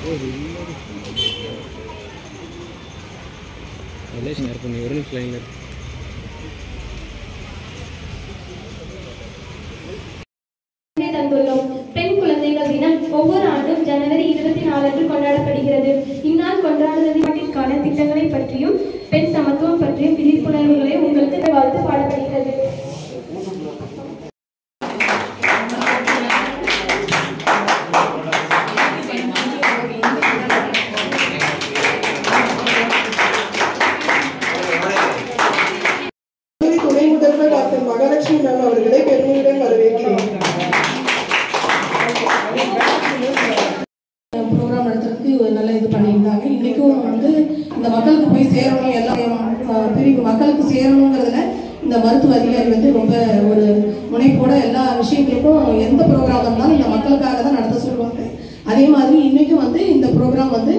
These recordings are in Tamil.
பெண் குழந்தைகள் தினம் ஒவ்வொரு ஆண்டும் ஜனவரி 24 அன்று கொண்டாடப்படுகிறது. இந்நாள் கொண்டாடுவதற்கான திட்டங்களை பற்றியும் பெண் சமத்துவம் பற்றியும் விழிப்புணர்வுகளை உங்களுக்கு வாழ்த்து பாடப்படுகிறது. துணை முதல்வர் டாக்டர் மகாலட்சுமி மேம் அவர்களை பெருமையுடன் வரவேற்கிறேன். ப்ரோக்ராம் நடத்துறதுக்கு நல்லா இது பண்ணியிருந்தாங்க. இன்றைக்கும் வந்து இந்த மக்களுக்கு போய் சேரணும், எல்லாம் பிரிவு மக்களுக்கு சேரணுங்கிறதுல இந்த மருத்துவ அதிகாரி வந்து ரொம்ப ஒரு முனைப்போட எல்லா விஷயங்களுக்கும் எந்த ப்ரோக்ராம் இருந்தாலும் இந்த மக்களுக்காக தான் நடத்த சொல்லுவாங்க. அதே மாதிரி இன்றைக்கும் வந்து இந்த ப்ரோக்ராம் வந்து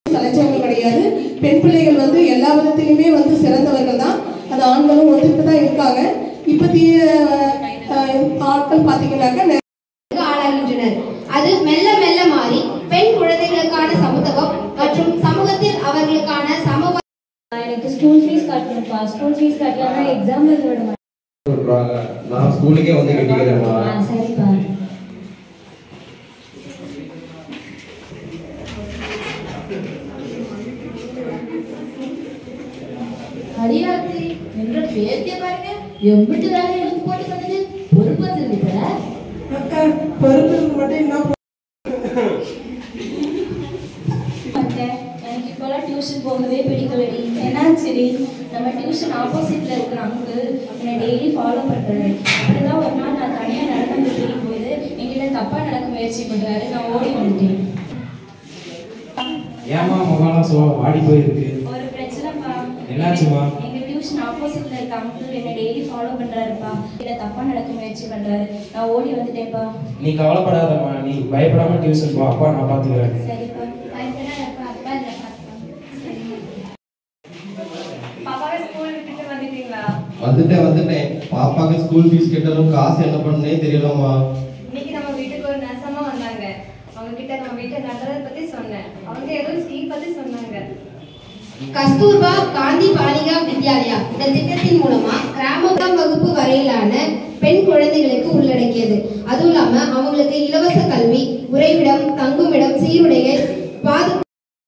சலைச்சவங்க கிடையாது. பெண் பிள்ளைகள் வந்து எல்லா விதத்திலுமே வந்து சிறந்தவர்கள் தான். அது ஆண்களும் ஒத்துக்கிட்டு தான் இருக்காங்க. இப்போதைய ஆட்கள் பார்த்தீங்கன்னாக்க ஆளாகின்றனர். அது மெல்ல மெல்ல மாறி பெண் குழந்தைகளுக்கான சமத்துவம் மற்றும் சமூகத்தில் அவர்களுக்கான சமூக எனக்கு ஸ்கூல் ஃபீஸ் கட்டணும்ப்பா. ஸ்கூல் ஃபீஸ் கட்டலன்னா எக்ஸாம் எழுத விட மாட்டேன். நான் ஸ்கூலுக்கே வந்து கட்டிக்கிறேன்மா. சரிப்பா. அடியாத்தி என்ற பேத்திய பாருங்க எம்பிட்டு வேலை எடுத்து போட்டு பண்ணுது. பொறுப்பு வந்துருக்கிற பொறுப்பு மட்டும் என்ன எனக்கு இப்போலாம் டியூஷன் போகவே பிடிக்கலடி. என்னாச்சுடி? நம்ம டியூஷன் ஆப்போசிட்ல இருக்கிற அங்கிள் என்னை டெய்லி ஃபாலோ பண்றாரு. அப்படிதான் ஒரு நாள் நான் தனியாக நடந்து போகும்போது எங்கிட்ட தப்பா நடக்க முயற்சி பண்றாரு. நான் ஓடி வந்துட்டேன். ஏமா முகாலம் வாடி போயிருக்கு? ஒரு பிரச்சனைப்பா. என்னாச்சுமா? எங்க டியூஷன் ஆப்போசிட்ல இருக்க அங்கிள் என்னை டெய்லி ஃபாலோ பண்றாருப்பா. இல்ல தப்பா நடக்க முயற்சி பண்றாரு. நான் ஓடி வந்துட்டேன்ப்பா. நீ கவலைப்படாதம்மா, நீ பயப்படாம டியூஷன் போ, அப்பா நான் பாத்துக்கிறேன். சரிப்பா. அப்பா இல்ல பாப்பாவை ஸ்கூல் விட்டுட்டு வந்துட்டீங்களா? வந்துட்டேன். பாப்பாக்கு ஸ்கூல் ஃபீஸ் கட்டணும், காசு என்ன பண்ணனே தெரியலம்மா. இன்னைக்கு நம்ம வீட்டுக்கு ஒரு நர்சம்மா வந்தாங்க. அவங்க கிட்ட நம்ம வீட்டை நடத்துறத பத்தி சொன்னேன். அவங்க ஏதோ ஸ்கீம் பத்தி சொன்னாங்க. கஸ்தூர்பா காந்தி பாலிகா வித்யாலயா இந்த திட்டத்தின் மூலமா கிராம வகுப்பு வரையிலான பெண் குழந்தைகளுக்கு உள்ளடக்கியது. அதுவும் இல்லாம அவங்களுக்கு இலவச கல்வி, உறைவிடம், தங்குமிடம், சீருடைகள்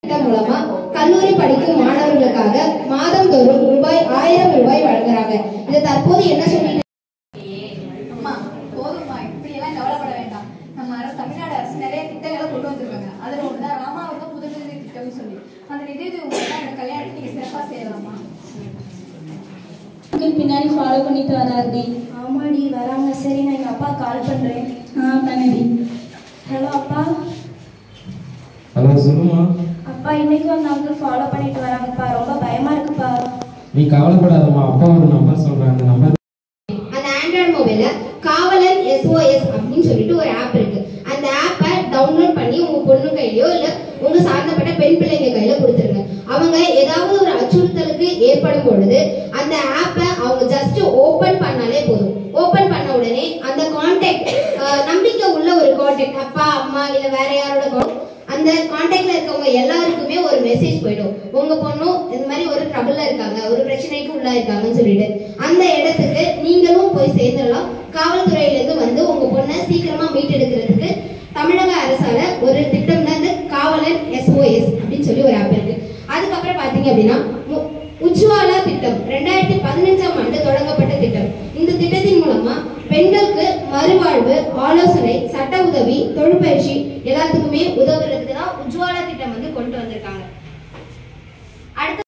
திட்டம் மூலமா கல்லூரி படிக்கும் மாணவர்களுக்காக மாதந்தோறும் ரூபாய் 1000 ரூபாய் வழங்குறாங்க. இதை தற்போது என்ன சொல்லிட்டு அம்மா போதும்மா, இப்படி எல்லாம் கவலைப்பட வேண்டாம். நம்ம தமிழ்நாடு அரசு நிறைய திட்டங்களை கொண்டு வந்திருக்காங்க. அதுல ஒண்ணுதான் ராமாவர்தம் புதுநிதி திட்டம்னு சொல்லி அந்த நிதியுதவி மூலமா என்னோட கல்யாணத்தை நீங்க சிறப்பா செய்யலாமா? பின்னாடி ஃபாலோ பண்ணிட்டு வராருடி. ஆமாடி வராங்க. சரி, நான் எங்க அப்பா கால் பண்றேன். பண்ணடி. ஹலோ அப்பா. ஹலோ சொல்லுமா. அப்பா இன்னைக்கு வந்து அங்கிள் ஃபாலோ பண்ணிட்டு வராங்கப்பா. ரொம்ப பயமா இருக்குப்பா. நீ கவலைப்படாதம்மா, அப்பா ஒரு நம்பர் சொல்றேன். அந்த நம்பர் அந்த ஆண்ட்ராய்டு மொபைல்ல காவலன் SOS அப்படின்னு சொல்லிட்டு ஒரு ஆப் இருக்கு. அந்த ஆப்பை டவுன்லோட் பண்ணி உங்க பொண்ணு கையிலயோ இல்ல உங்க சார்ந்தப்பட்ட பெண் பிள்ளைங்க கையில கொடுத்துருங்க. அவங்க ஏதாவது ஒரு அச்சுறுத்தலுக்கு ஏற்படும் பொழுது அந்த ஆப்பை அவங்க ஜஸ்ட் ஓபன் பண்ணாலே போதும். ஓபன் பண்ண உடனே அந்த கான்டாக்ட், நம்பிக்கை உள்ள ஒரு கான்டாக்ட், அப்பா அம்மா இல்ல வேற யாரோட அந்த கான்டாக்ட்ல இருக்கவங்க எல்லாருக்குமே ஒரு மெசேஜ் போயிடும். உங்க பொண்ணும் இந்த மாதிரி ஒரு ட்ரபிள்ல இருக்காங்க, ஒரு பிரச்சனைக்கு உள்ளா இருக்காங்கன்னு சொல்லிட்டு அந்த இடத்துக்கு நீங்களும் போய் சேர்ந்துடலாம். காவல்துறையில இருந்து வந்து உங்க பொண்ணை சீக்கிரமா மீட்டெடுக்கிறதுக்கு தமிழக அரசால ஒரு திட்டம் தான் இந்த காவலன் SOS அப்படின்னு சொல்லி ஒரு ஆப் இருக்கு. அதுக்கப்புறம் பாத்தீங்க அப்படின்னா உஜ்வாலா திட்டம் 2015ஆம் ஆண்டு தொடங்கப்பட்ட திட்டம். இந்த திட்டத்தின் மூலமா பெண்களுக்கு மறுவாழ்வு, ஆலோசனை, சட்ட உதவி, தொழிற்பயிற்சி எல்லாத்துக்குமே உதவுறதுக்கு தான் உஜ்வாலா திட்டம் வந்து கொண்டு